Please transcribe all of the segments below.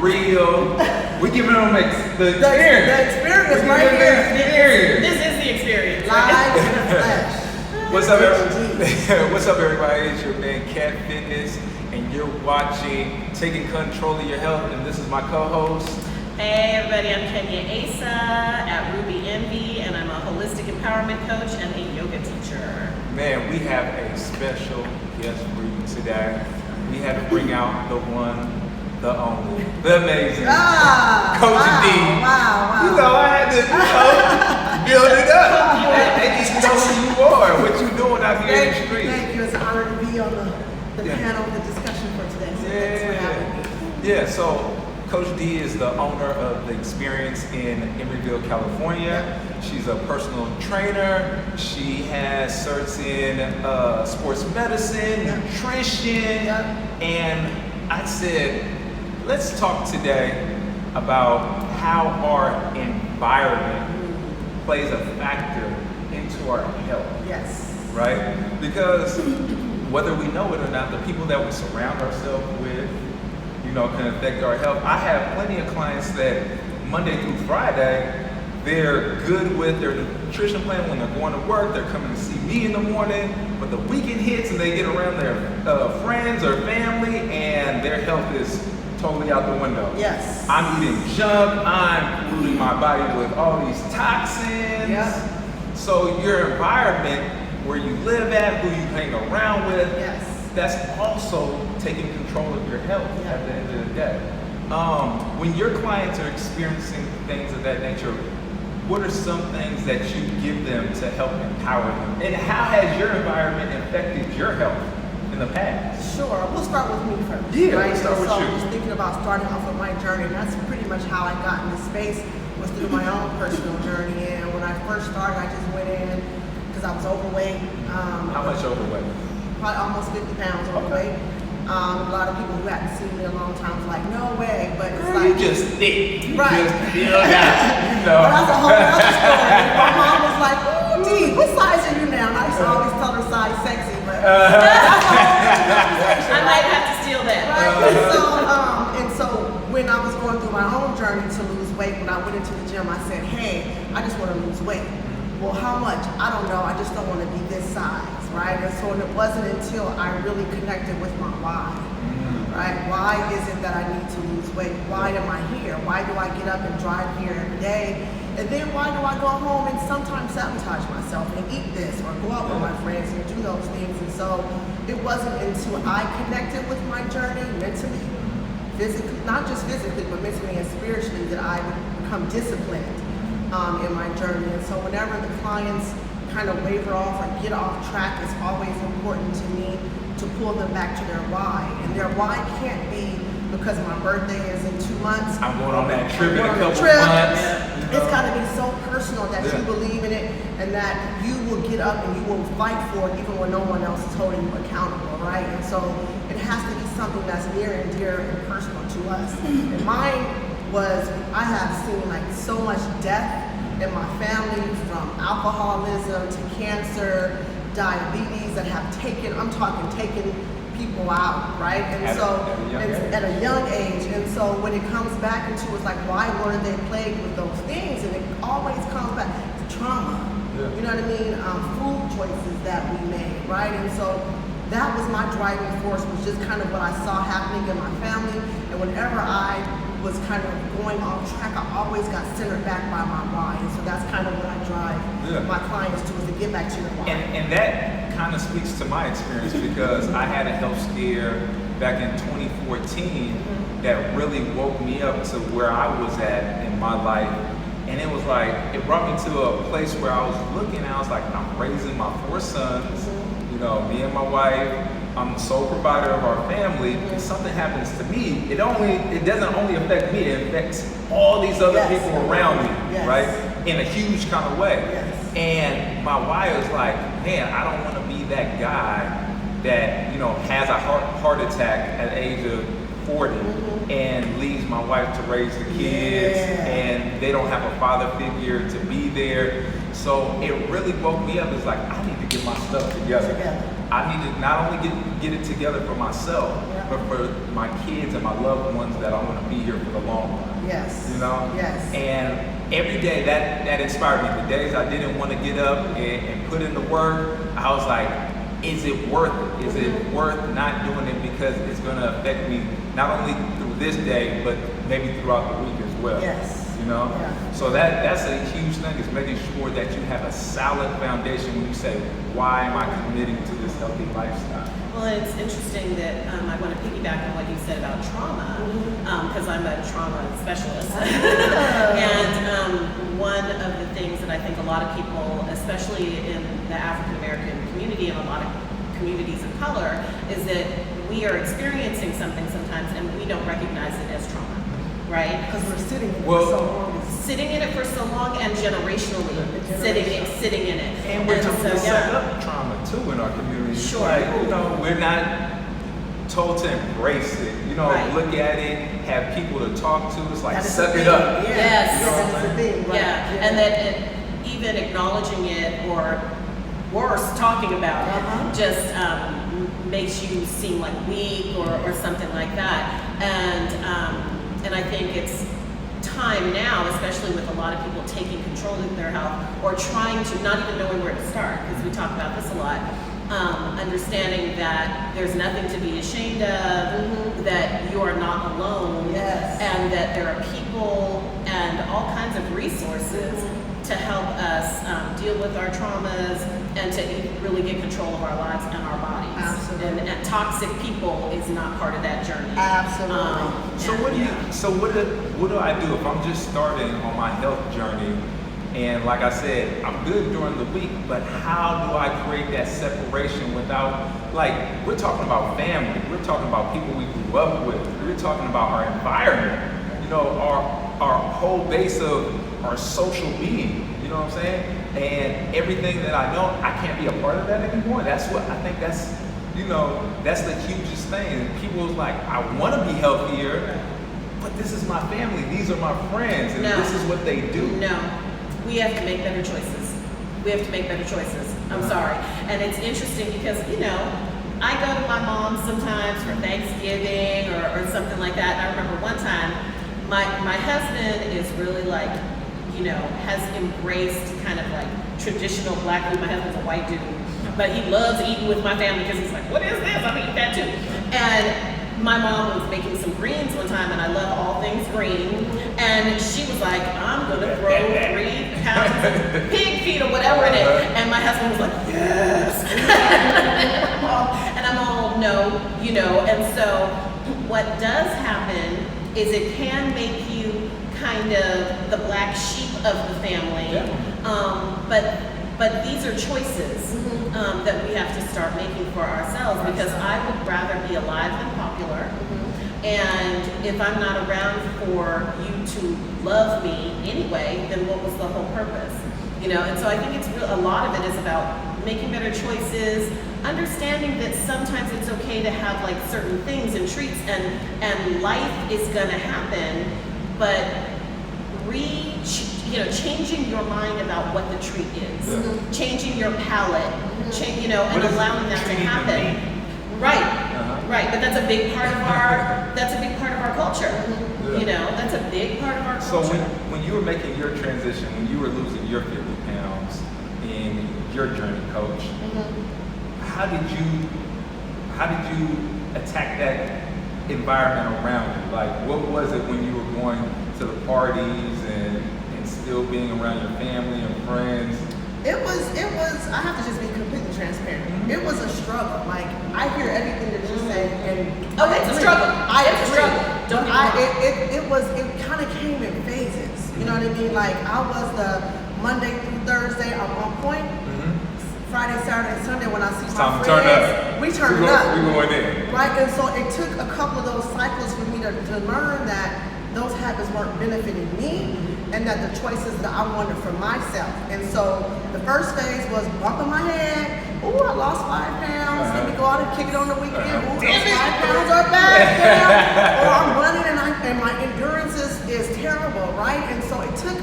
real. We giving them the experience. The experience right here. This is the experience. Live in the flesh. What's up, everybody? What's up, everybody? It's your man, Cat Fitness, and you're watching Taking Control of Your Health, and this is my co-host. Hey, everybody. I'm Kenya Asa at Ruby Envy, and I'm a holistic empowerment coach and a yoga teacher. Man, we have a special guest for you today. We had to bring out the one, the only, the amazing Coach D. Wow. You know, I had to, build it up. They need to know who you are, what you doing out here in the street. Thank you. It's an honor to be on the panel, the discussion for today. So thanks for having me. Yeah, so Coach D is the owner of The Experience in Emeryville, California. She's a personal trainer. She has certs in sports medicine, nutrition, and I said, let's talk today about how our environment plays a factor into our health. Yes. Right? Because whether we know it or not, the people that we surround ourselves with, can affect our health. I have plenty of clients that Monday through Friday, they're good with their nutrition plan when they're going to work, they're coming to see me in the morning, but the weekend hits and they get around their friends or family and their health is totally out the window. Yes. I'm eating junk, I'm polluting my body with all these toxins. Yep. So your environment, where you live at, who you hang around with, that's also taking control of your health at the end of the day. When your clients are experiencing things of that nature, what are some things that you give them to help empower them? And how has your environment affected your health in the past? Sure. We'll start with me first. Yeah, right? let's start with so you. I was thinking about starting off with my journey, and that's pretty much how I got in this space, was through my own personal journey. And when I first started, I just went in because I was overweight. How much overweight? Probably almost 50 pounds overweight. A lot of people who hadn't seen me in a long time was like, no way, but it's like, You just thick. Right. But that's a whole other story. My mom was like, ooh, Dee, what size are you now? And I used to always tell her size sexy, but that's a whole other conversation. I might have to steal that. Right? And so when I was going through my own journey to lose weight, when I went into the gym, I said, hey, I just want to lose weight. Well, how much? I don't know. I just don't want to be this size, right? And so it wasn't until I really connected with my why, right? Why is it that I need to lose weight? Why am I here? Why do I get up and drive here every day? And then why do I go home and sometimes sabotage myself and eat this or go out with my friends and do those things? And so it wasn't until I connected with my journey mentally, physically, not just physically, but mentally and spiritually, that I would become disciplined in my journey. And so whenever the clients kind of waver off or get off track, it's always important to me to pull them back to their why. And their why can't be because my birthday is in 2 months. I'm going on that trip in a couple months. It's got to be so personal that you believe in it and that you will get up and you will fight for it even when no one else is holding you accountable, right? And so it has to be something that's near and dear and personal to us. And mine was, I have seen like so much death in my family, from alcoholism to cancer, diabetes, that have taken people out, right? And at a young age. And so when it comes back into, it's like, why were they plagued with those things? And it always comes back to trauma. You know what I mean? Food choices that we made, right? And so that was my driving force, was just kind of what I saw happening in my family. And whenever I was kind of going off track, I always got centered back by my why. And so that's kind of what I drive my clients to, is to get back to your why. And that kind of speaks to my experience, because I had a health scare back in 2014 that really woke me up to where I was at in my life. And it was like, it brought me to a place where I was looking, and I was like, I'm raising my 4 sons, me and my wife, I'm the sole provider of our family. If something happens to me, it doesn't only affect me, it affects all these other people around me, right? In a huge kind of way. And my why was like, man, I don't want to be that guy that, has a heart attack at the age of 40 and leaves my wife to raise the kids and they don't have a father figure to be there. So it really woke me up. It's like, I need to get my stuff together. I need to not only get it together for myself, but for my kids and my loved ones that I want to be here for the Yes. You know? Yes. And every day that inspired me. The days I didn't want to get up and put in the work, I was like, is it worth it? Is it worth not doing it because it's going to affect me not only through this day, but maybe throughout the week as well? Yes. You know? Yeah. So that's a huge thing, is making sure that you have a solid foundation when you say, why am I committing to this healthy lifestyle? Well, it's interesting that I want to piggyback on what you said about trauma, because I'm a trauma specialist. And one of the things that I think a lot of people, especially in the African American community and a lot of communities of color, is that we are experiencing something sometimes and we don't recognize it as trauma, right? Because we're sitting in it Well, for so long. Sitting in it for so long and generationally sitting in it. And we're so, set up trauma too in our community. Sure. Like, you know, we're not told to embrace it. You know, Right. look at it, have people to talk to. It's like, That is suck the it thing. up. Yeah. Yes. You know what I'm That's the thing, right? Yeah, and that even acknowledging it, or worse, talking about Uh-huh. it, just makes you seem like weak or something like that. And I think it's time now, especially with a lot of people taking control of their health or trying to, not even knowing where to start, because we talk about this a lot. Understanding that there's nothing to be ashamed of, that you are not alone, Yes. and that there are people and all kinds of resources to help us deal with our traumas and to really get control of our lives and our bodies. Absolutely. And toxic people is not part of that journey. Absolutely. So what do I do if I'm just starting on my health journey? And like I said, I'm good during the week, but how do I create that separation without, like, we're talking about family, we're talking about people we grew up with, we're talking about our environment, you know, our whole base of our social being, you know what I'm saying? And everything that I know, I can't be a part of that anymore. That's what I think that's, you know, that's the hugest thing. People's like, I want to be healthier, but this is my family, these are my friends, and No. this is what they do. No, we have to make better choices. We have to make better choices. I'm sorry. And it's interesting because, you know, I go to my mom sometimes for Thanksgiving or something like that. And I remember one time, my husband is really like, you know, has embraced kind of like traditional black food. My husband's a white dude, but he loves eating with my family because he's like, what is this? I'm eating that too. And my mom was making some greens one time, and I love all things green. And she was like, I'm gonna throw 3 pounds of pig feet or whatever in it. And my husband was like, yes. And I'm all, no, you know. And so what does happen is it can make you kind of the black sheep of the family. But these are choices that we have to start making for ourselves, because I would rather be alive than popular. And if I'm not around for you to love me anyway, then what was the whole purpose? You know, and so I think a lot of it is about making better choices, understanding that sometimes it's okay to have like certain things and treats, and life is gonna happen, but changing your mind about what the treat is, changing your palate, and allowing that to happen. Right. But that's a big part of our culture. Yeah. You know, that's a big part of our So culture. when you were making your transition, when you were losing your 50 pounds in your journey, Coach, how did you attack that environment around you? Like, what was it when you were going to the parties and still being around your family and friends? It was, I have to just be completely transparent. It was a struggle. Like, I hear everything that you're saying, and Oh, it's a struggle. I It's a agree. struggle. Don't get me wrong. It kind of came in phases. You know what I mean? Like, I was the Monday through Thursday at one point. Friday, Saturday, and Sunday when I see It's my time to turn friends, up. we turning up. We going in. Right, and so it took a couple of those cycles for me to learn that those habits weren't benefiting me, and that the choices that I wanted for myself. And so the first phase was bumping my head. Ooh, I lost 5 pounds. Let me go out and kick it on the weekend. Ooh, those 5 pounds are back. Or I'm running and my endurance is terrible, right? And so it took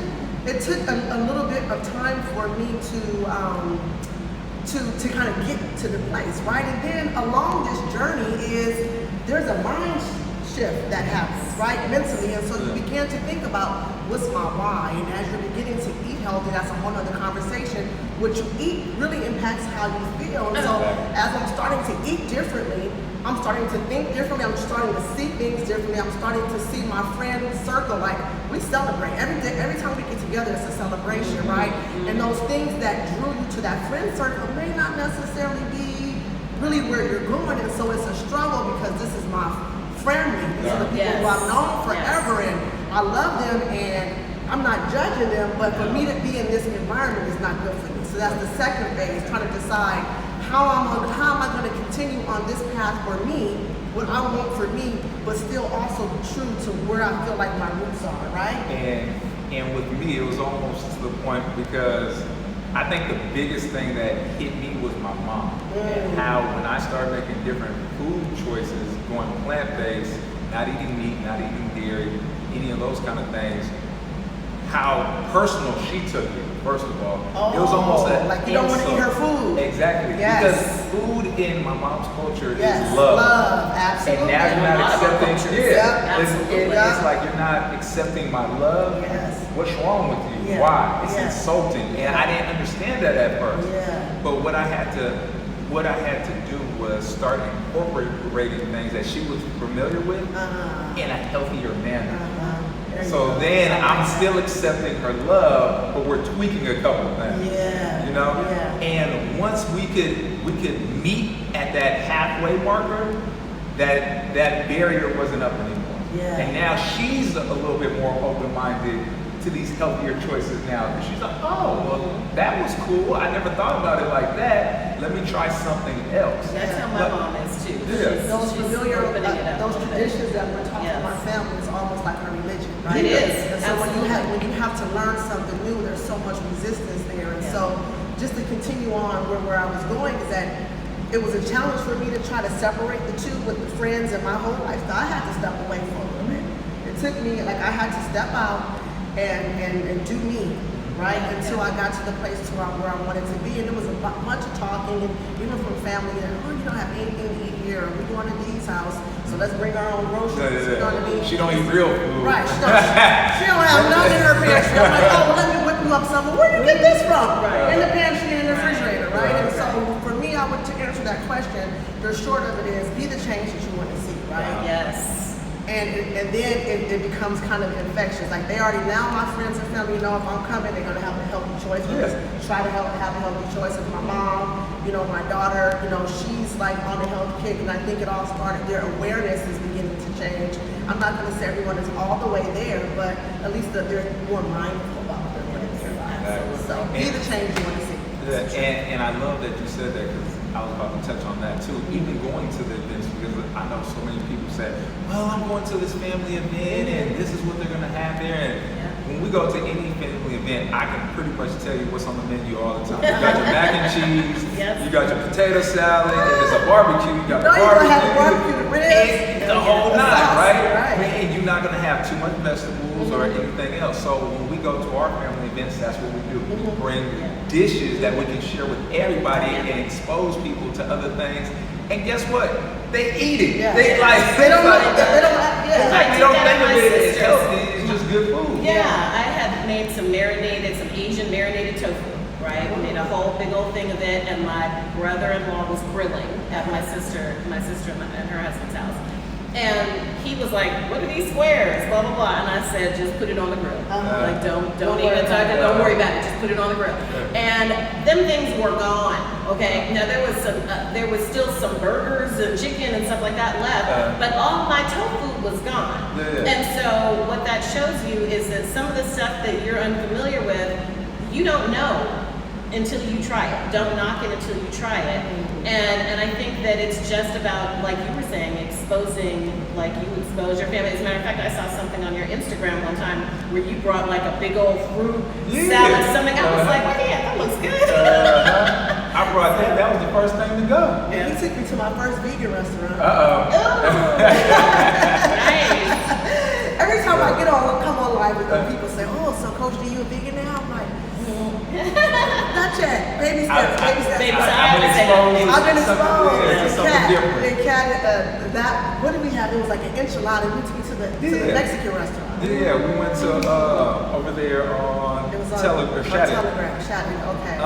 a little bit of time for me to kind of get to the place, right? And then along this journey there's a mind shift that happens, right? Mentally. And so you begin to think about what's my why. And as you're beginning to eat healthy, that's a whole other conversation. What you eat really impacts how you feel. And so as I'm starting to eat differently, I'm starting to think differently. I'm starting to see things differently. I'm starting to see my friend circle. Like, we celebrate every day. Every time we get together, it's a celebration, right? And those things that drew you to that friend circle may not necessarily be really where you're going. And so it's a struggle because this is my family. These are the people who I've known forever, and I love them, and I'm not judging them. But for me to be in this environment is not good for me. So that's the second phase, trying to decide how am I going to continue on this path for me, what I want for me, but still also true to where I feel like my roots are, right? And with me, it was almost to the point because I think the biggest thing that hit me was my mom. And how when I started making different food choices, going plant-based, not eating meat, not eating dairy, any of those kind of things, how personal she took it. First of all, it was almost like you don't want to eat her food. Exactly. Yes. Because food in my mom's culture Yes. is love. Love, absolutely. And now you're not accepting. Absolutely. It's like you're not accepting my love. Yes. What's wrong with you? Yeah. Why? It's Yes. insulting, and I didn't understand that at first. Yeah. But what I had to do was start incorporating things that she was familiar with in a healthier manner. So then I'm still accepting her love, but we're tweaking a couple of things. Yeah. You know? Yeah. And once we could meet at that halfway marker, that barrier wasn't up anymore. Yeah. And now she's a little bit more open-minded to these healthier choices now. And she's like, oh, well, that was cool. I never thought about it like that. Let me try something else. That's how my mom is too. Yeah. Those She's familiar, opening it up those a little bit. traditions that we're taught from our family is almost like a religion, right? It is, And so when absolutely. you have to learn something new, there's so much resistance there. And so just to continue on where I was going is that it was a challenge for me to try to separate the two with the friends in my whole lifestyle. I had to step away for a little bit. It took me, like I had to step out and do me, right? Until I got to the place to where I wanted to be. And there was a bunch of talking, and even from family, that, oh, you don't have anything to eat here. We're going to Dee's house, so let's bring our own groceries. You know what I mean? She don't eat real food. Right. She don't have nothing in her pantry. I'm like, oh, well, let me whip you up something. Where do you get this from? Right. In the pantry and in the refrigerator, right? Right. And so for me, I would to answer that question, the short of it is be the change that you want to see, right? Yes. And then it becomes kind of infectious. Like they already, now my friends and family know if I'm coming, they're gonna have a healthy choice. We just try to have a healthy choice. With my mom, my daughter, she's like on a health kick, and I think it all started. Their awareness is beginning to change. I'm not gonna say everyone is all the way there, but at least that they're more mindful about what they're putting in their lives. So be the change you want to see. Yeah, and I love that you said that because I was about to touch on that too. Even going to the events, because I know so many people say, well, I'm going to this family event and this is what they're going to have there. And when we go to any family event, I can pretty much tell you what's on the menu all the time. You got your mac and cheese, you got your potato salad, if it's a barbecue, you got the You're barbecue. gonna have barbecue ribs, The whole nine, sauce, right? And you're not going to have too much vegetables or anything else. So when we go to our family events, that's what we do. We bring dishes that we can share with everybody and expose people to other things. And guess what? They eat it. Yeah. They They don't think of it as healthy. It's just good food. Yeah, I had made some Asian marinated tofu, right? We made a whole big old thing of it, and my brother-in-law was grilling at my sister and her husband's house. And he was like, what are these squares? Blah, blah, blah. And I said, just put it on the grill. Like, don't even talk, don't worry about it. Just put it on the grill. And them things were gone, okay? Now, there was still some burgers and chicken and stuff like that left, but all my tofu was gone. And so what that shows you is that some of the stuff that you're unfamiliar with, you don't know until you try it. Don't knock it until you try it. And I think that it's just about, like you were saying, exposing, like you expose your family. As a matter of fact, I saw something on your Instagram one time where you brought like a big old fruit salad something. I was like, well, yeah, that looks good. I brought that. That was the first thing to go. And he took me to my first vegan restaurant. Uh-oh. Nice. every time I come on live with them, people say, "Oh, so Coach, do you a vegan now?" I'm like, not yet. Baby steps, baby steps. Baby steps. I've been exposed. I've been to something- exposed. yeah, to something different. And Kat, that, what did we have? It was like an enchilada. We took me to the Mexican restaurant. Yeah, we went to over there on It was on Shattuck. Telegram. Shattuck, okay.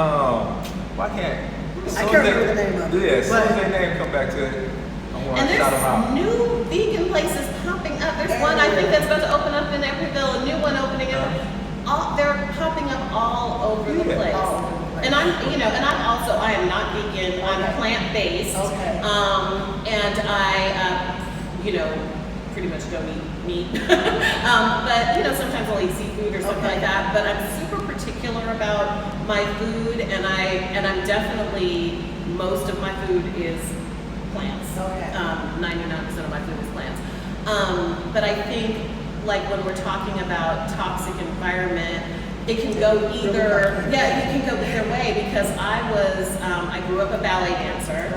Why can't? I can't remember the name of it. Yeah, as soon as But- their name come back to it, I want And to shout them out. there's new vegan places popping up. There's one I think that's about to open up in Everyville, a new one opening up. They're popping up all over the Yeah. place. All over the place. And I am not vegan. I'm Okay. plant-based. Okay. And I, pretty much don't eat meat. But, sometimes I'll eat seafood or something Okay. like that. But I'm super particular about my food, and I'm definitely, most of my food is plants. Okay. 99% of my food is plants. But I think, like when we're talking about toxic environment, it can go either, it can go either way, because I grew up a ballet dancer,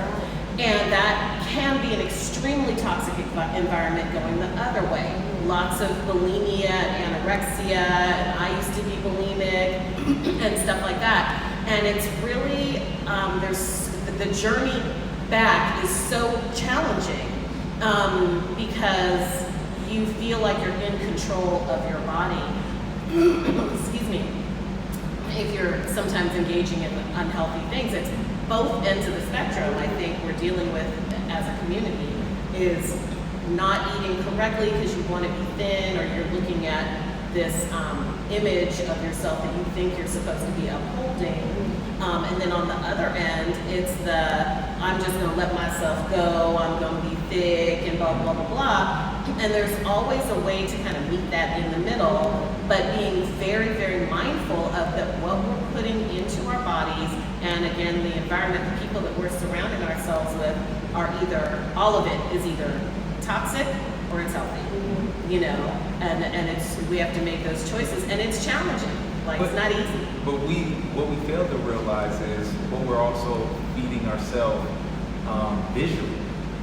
and that can be an extremely toxic environment going the other way. Lots of bulimia and anorexia, and I used to be bulimic and stuff like that. And it's really, the journey back is so challenging because you feel like you're in control of your body. Excuse me. If you're sometimes engaging in unhealthy things, it's both ends of the spectrum. I think we're dealing with as a community is not eating correctly because you want to be thin, or you're looking at this image of yourself that you think you're supposed to be upholding. And then on the other end, it's I'm just going to let myself go, I'm going to be thick, and blah, blah, blah, blah. And there's always a way to kind of meet that in the middle, but being very, very mindful of what we're putting into our bodies, and again, the environment, the people that we're surrounding ourselves with are all of it is either toxic or it's healthy, and we have to make those choices, and it's challenging. It's not easy. But what we fail to realize is what we're also feeding ourselves visually.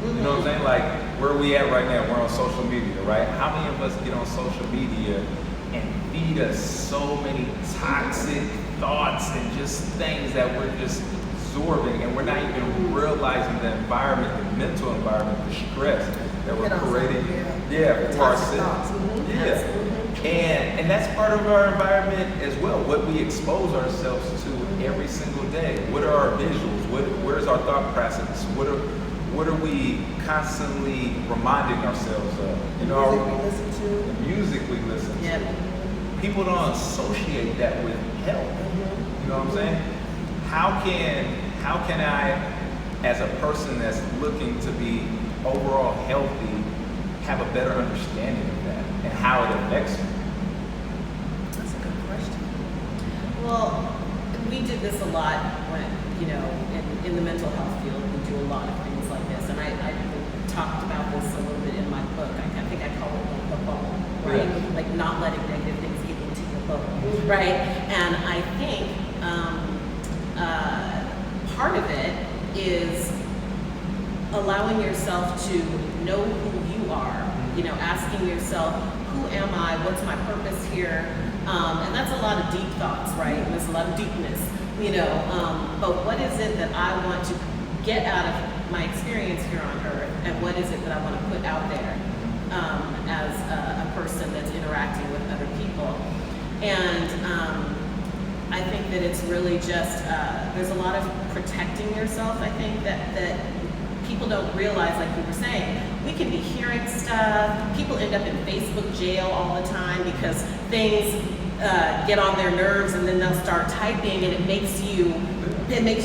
You know what I'm saying? Like, where are we at right now? We're on social media, right? How many of us get on social media and feed us so many toxic thoughts and just things that we're just absorbing, and we're not even realizing the environment, the mental environment, the stress that we're creating for ourselves. And that's part of our environment as well, what we expose ourselves to every single day. What are our visuals? Where's our thought process? What are we constantly reminding ourselves of? The music we listen to. Yeah. People don't associate that with health. You know what I'm saying? How can I, as a person that's looking to be overall healthy, have a better understanding of that and how it affects me? That's a good question. Well, we did this a lot when, in the mental health field, we do a lot of things like this. And I talked about this a little bit in my book. I think I call it the bubble, right? Yeah. Like not letting negative things get into your bubble, right? And I think part of it is allowing yourself to know who you are, asking yourself, who am I? What's my purpose here? And that's a lot of deep thoughts, right? And there's a lot of deepness, but what is it that I want to get out of my experience here on earth, and what is it that I want to put out there as a person that's interacting with other people? And I think that it's really just, there's a lot of protecting yourself, I think, that people don't realize, like you were saying. We can be hearing stuff. People end up in Facebook jail all the time because things get on their nerves, and then they'll start typing, and it makes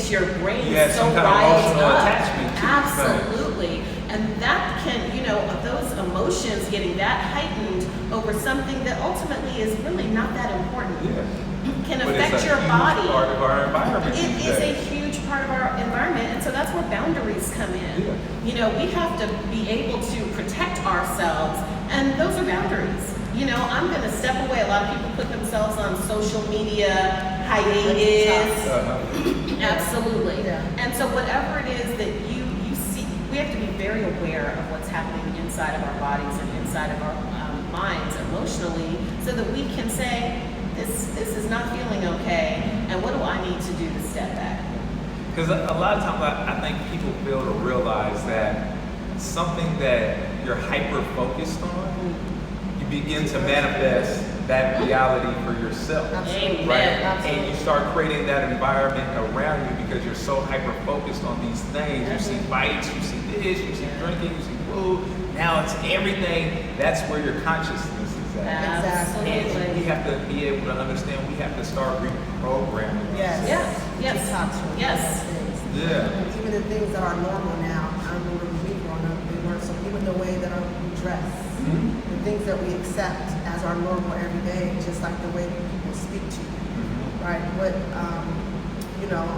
your brain so some kind of riled emotional up. attachment to it. Absolutely. And that can, those emotions getting that heightened over something that ultimately is really not that important. Can affect your body. It's a huge part of our environment. It is a huge part of our environment, and so that's where boundaries come in. We have to be able to protect ourselves, and those are boundaries. I'm going to step away. A lot of people put themselves on social media hiatus. Absolutely. Yeah. And so whatever it is that you see, we have to be very aware of what's happening inside of our bodies and inside of our minds emotionally, so that we can say, this is not feeling okay, and what do I need to do to step back? Because a lot of times I think people fail to realize that something that you're hyper focused on, you begin to manifest that reality for yourself. Absolutely. Right? Absolutely. And you start creating that environment around you because you're so hyper focused on these things. You see fights, you see this, you see drinking, you see food. Now it's everything. That's where your consciousness is at. Exactly. And we have to be able to understand, we have to start reprogramming Yes. ourselves. Yes. Detox from Yes. those things. Yeah. Even the things that are normal now, I remember when we growing up, they weren't so, even the way that we dress, the things that we accept as our normal every day, just like the way people speak to you, right? What,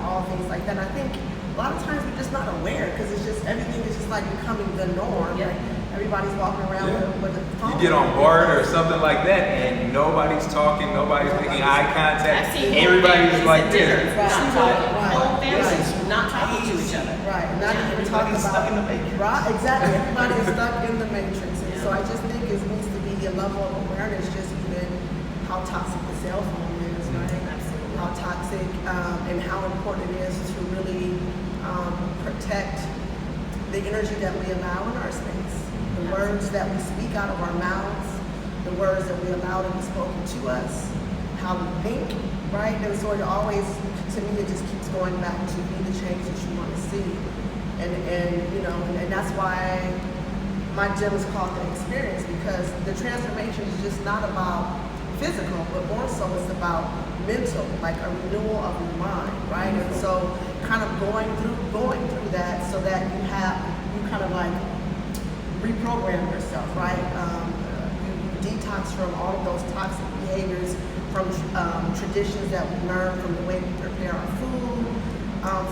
all things like that. And I think a lot of times we're just not aware because it's just, everything is just like becoming the norm. Yeah. Like everybody's walking around with a phone. You get on board or something like that, and nobody's talking, nobody's making eye I've contact. seen Everybody's whole like families this. at dinner not talking. Right. Whole families Right. not talking to each other. Right, not even talking Everybody's about stuck in the matrix. Right, exactly. Everybody is stuck in the matrix, and so Yeah. I just think it needs to be a level of awareness, just even how toxic the cell phone is, right? Absolutely. How toxic and how important it is to really protect the energy that we allow in our space, the words that we speak out of our mouths, the words that we allow to be spoken to us, how we think, right? And so it always, to me, it just keeps going back to be the change that you want to see. And that's why my gym is called The Experience, because the transformation is just not about physical, but more so it's about mental, like a renewal of your mind, right? And so kind of going through that so that you kind of like reprogram yourself, right? You detox from all of those toxic behaviors, from traditions that we learn, from the way we prepare our food,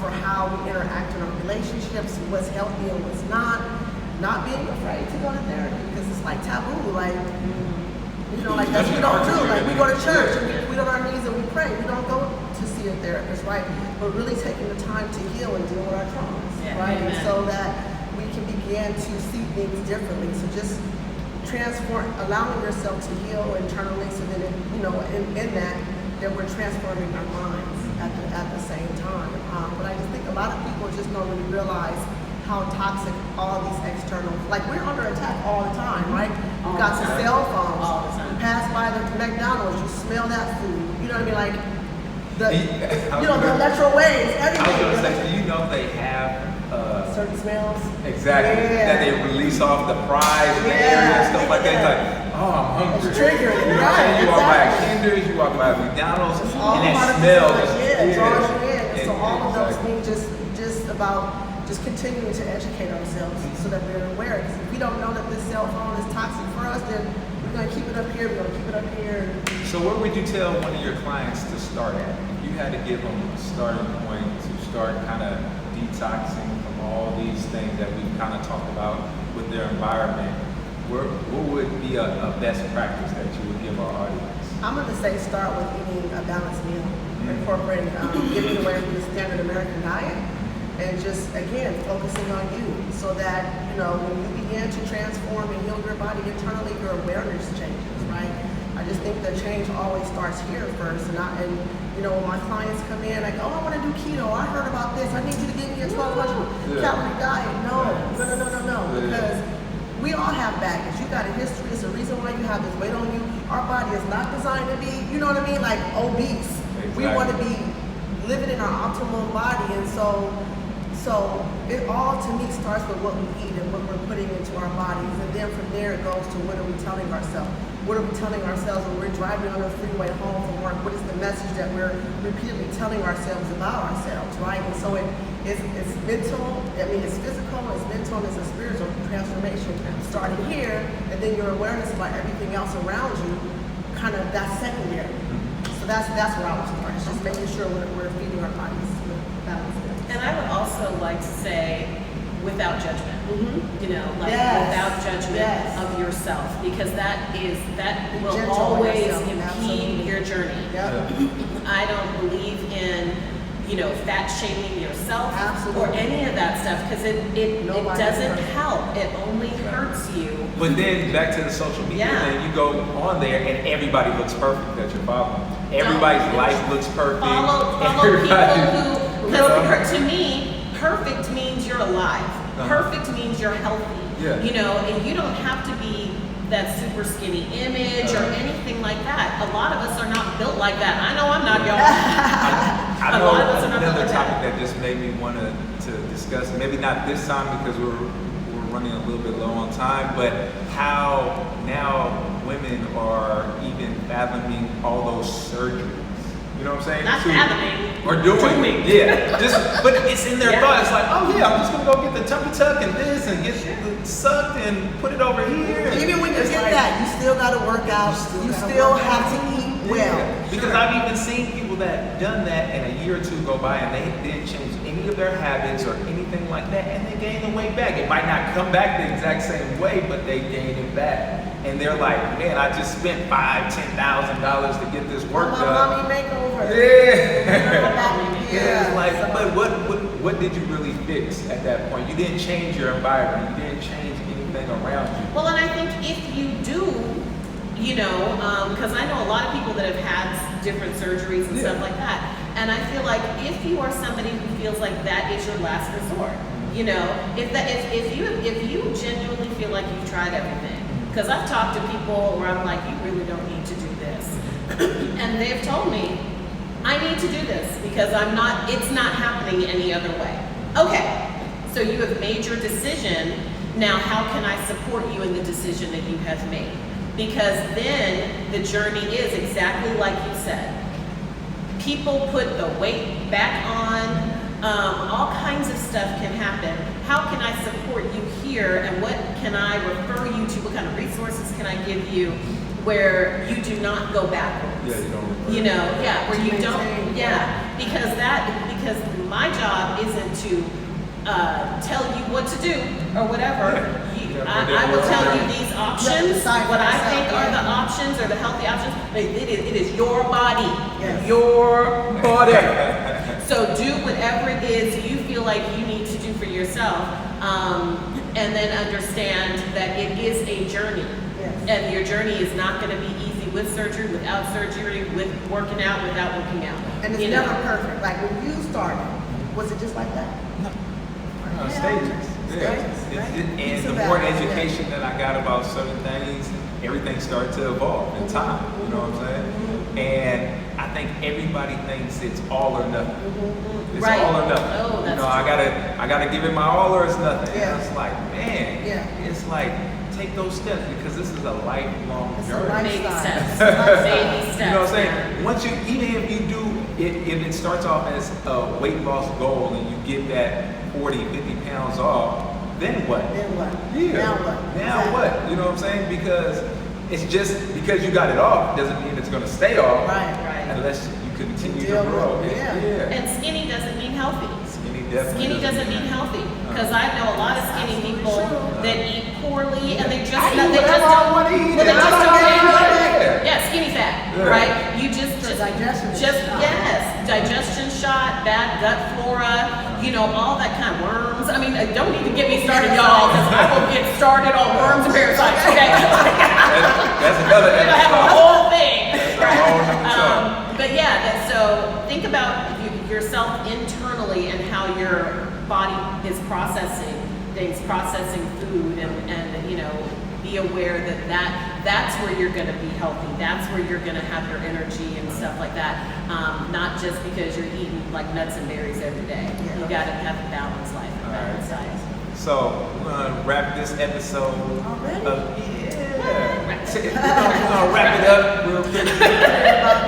for how we interact in our relationships, what's healthy and what's not being afraid to go to therapy because it's like taboo, like that's what we don't do. Like we go to church and we on our knees and we pray. We don't go to see a therapist, right? But really taking the time to heal and deal with our traumas, Yeah, right? amen. And so that we can begin to see things differently. So just transform, allowing yourself to heal internally, so that in that we're transforming our minds at the same time. But I just think a lot of people just don't really realize how toxic all these external, like we're under attack all the time, right? All You've got the the time. cell phones. All the time. You pass by the McDonald's, you smell that food. You know what I mean? Like the I was the gonna- electro waves, I was going to everything. say, do you know they have Certain smells. exactly Yeah. that they release off the fries in the area and stuff like that? It's like, oh, I'm hungry. It's triggering, You know what I'm saying? right, You walk by exactly. Kinder's, you walk by McDonald's, All and part that of smell the just draws you in. And so all of those exactly. things just about just continuing to educate ourselves so that we're aware. Because if we don't know that this cell phone is toxic for us, then we're gonna keep it up here, we're gonna keep it up here. So where would you tell one of your clients to start at? If you had to give them a starting point to start kind of detoxing from all these things that we've kind of talked about with their environment, what would be a best practice that you would give our audience? I'm gonna say start with eating a balanced meal, incorporating, getting away from the standard American diet, and just again focusing on you, so that when you begin to transform and heal your body internally, your awareness changes, right? I just think the change always starts here first, and when my clients come in, like, oh, I want to do keto. I heard about this. I need you to give me a 1,200 calorie diet. No, because we all have baggage. You got a history. It's a reason why you have this weight on you. Our body is not designed to be, like obese. We want to be living in our optimal body, and so it all to me starts with what we eat and what we're putting into our bodies, and then from there it goes to what are we telling ourselves. What are we telling ourselves when we're driving on the freeway home from work? What is the message that we're repeatedly telling ourselves about ourselves, right? And so it's mental, it's physical, it's mental, and it's a spiritual transformation starting here, and then your awareness about everything else around you, kind of that's secondary. So that's where I would start. It's just making sure we're feeding our bodies with balanced meals. And I would also like to say, without judgment. Yes. Without judgment Yes. of yourself, because that will gentle on always yourself, impede absolutely. your journey. Yep. I don't believe in fat shaming yourself Absolutely. or any of that stuff, because it Nobody doesn't hurts. help. It only hurts you. But then back to the social media, Yeah. and you go on there and everybody looks perfect that you're following. Everybody's Don't- life looks perfect. Follow people Everybody- who, because to me, perfect means you're alive. Uh-huh. Perfect means you're healthy. Yeah. And you don't have to be that super skinny image or Uh-huh. anything like that. A lot of us are not built like that. I know I'm not, y'all. I A know lot of us are not another like topic that. that just made me want to discuss, maybe not this time because we're running a little bit low on time, but how now women are even fathoming all those surgeries. You know what I'm saying? Not fathoming. Or doing. Yeah. But it's in their Yeah. thought. It's like, oh yeah, I'm just gonna go get the tummy tuck and this and get it sucked and put it over here. Even when you It's get like- that, you still got to work out. You still have to eat well. Yeah, because I've even seen people that done that and a year or two go by and they didn't change any of their habits or anything like that and they gain the weight back. It might not come back the exact same way, but they gain it back. And they're like, man, I just spent $5,000-$10,000 to get this work My done. mommy makeover. Yeah. Yeah. It's like, but what did you really fix at that point? You didn't change your environment. You didn't change anything around you. Well, and I think if you do, because I know a lot of people that have had different surgeries and stuff Yeah. like that, and I feel like if you are somebody who feels like that is your last resort, if you genuinely feel like you've tried everything, because I've talked to people where I'm like, you really don't need to do this, and they've told me, I need to do this because it's not happening any other way. Okay, so you have made your decision. Now, how can I support you in the decision that you have made? Because then the journey is exactly like you said. People put the weight back on, all kinds of stuff can happen. How can I support you here, and what can I refer you to? What kind of resources can I give you where you do not go backwards? Yeah, you don't. Where you don't, Maintain, because my job isn't to tell you what to do or whatever. I will tell you these options, decide for what I yourself, think are yeah. the options or the healthy options. But it is your body, Yes. your body. So do whatever it is you feel like you need to do for yourself, and then understand that it is a journey. Yes. And your journey is not going to be easy with surgery, without surgery, with working out, without working out. And it's never perfect. Like when you started, was it just like that? Stages. Yeah. Stages, right? And It's the about- more education that I got about certain things, everything started to evolve in time. You know what I'm saying? And I think everybody thinks it's all or nothing. It's Right. all or nothing. Oh, that's I gotta give it my all or it's nothing. Yeah. And it's like, man, Yeah. it's like take those steps because this is a lifelong It's a journey. life- Baby Lifestyle. steps. Lifestyle. Baby steps. You know what I'm saying? man. Once you, even if you do, if it starts off as a weight loss goal and you get that 40, 50 pounds off, then what? Then what? Yeah. Now what? Now Exactly. what? You know what I'm saying? Because it's just because you got it off doesn't mean it's going to stay off. Right. Unless you continue to Deal with grow. it, yeah. And skinny doesn't mean healthy. Skinny definitely. Skinny doesn't mean healthy. Because I know a lot of skinny people that eat poorly and they just I they eat just whatever I don't. wanna eat Well, they and I just don't don't get gain it. weight. Yeah, skinny fat, Yeah. right? You just digestion is shot. yes, digestion shot, bad gut flora, all that kind of worms. I mean, don't even get me started, y'all, because I will get started on worms and parasites. Okay. That's another I have a episode. whole thing. That's a whole nother show. But yeah, so think about yourself internally and how your body is processing things, processing food, and be aware that that's where you're going to be healthy. That's where you're going to have your energy and stuff like that. Not just because you're eating like nuts and berries every day. Yeah. You got to have a balanced life, a balanced diet. So we're gonna wrap this episode Already? up. Yeah. We're gonna wrap it up real quick.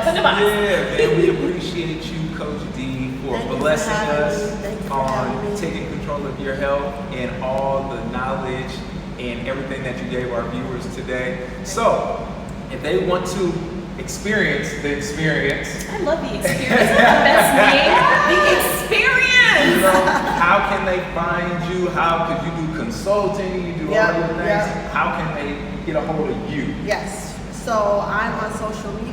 Put the box. Yeah, man, we appreciate you, Coach D, for Thank you for blessing having us me. Thank you for having on me. taking control of your health and all the knowledge and everything that you gave our viewers today. So, if they want to experience the experience, I love the experience. That's the best name. The experience. how can they find you? How could you do consulting? You do Yeah, all your things. yeah. How can they get a hold of you? Yes. So I'm on social media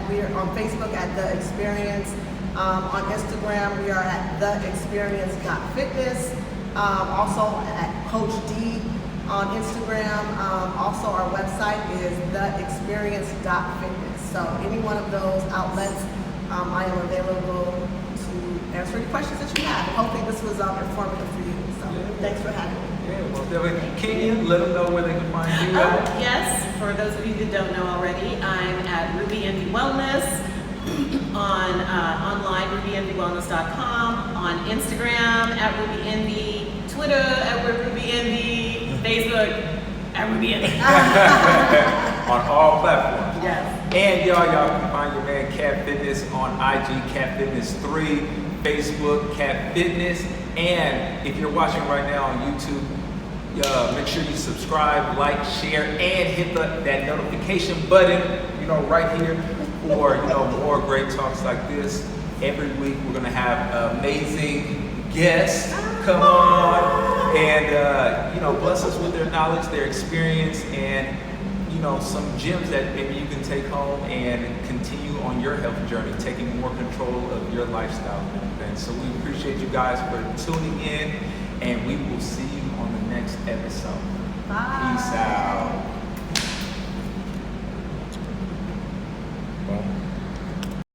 we're on Facebook at The Experience. On Instagram, we are at theexperience.fitness. Also at Coach D on Instagram. Also, our website is theexperience.fitness. So any one of those outlets, I am available to answer any questions that you have. Hopefully this was informative for you. So thanks for having me. Yeah, well, definitely. Kenyon, let them know where they can find you Oh, at. yes. For those of you that don't know already, I'm at Ruby Envy Wellness on online, rubyenvywellness.com, on Instagram at Ruby Envy, Twitter at Ruby Envy, Facebook at Ruby Envy. On all platforms. Yes. And y'all can find your man Cat Fitness on IG, Cat Fitness 3, Facebook, Cat Fitness. And if you're watching right now on YouTube, make sure you subscribe, like, share, and hit that notification button, right here for, more great talks like this. Every week we're gonna have amazing guests come on and, bless us with their knowledge, their experience, and, some gems that maybe you can take home and continue on your health journey, taking more control of your lifestyle and everything. So we appreciate you guys for tuning in, and we will see you on the next episode. Bye. Peace out. Boom.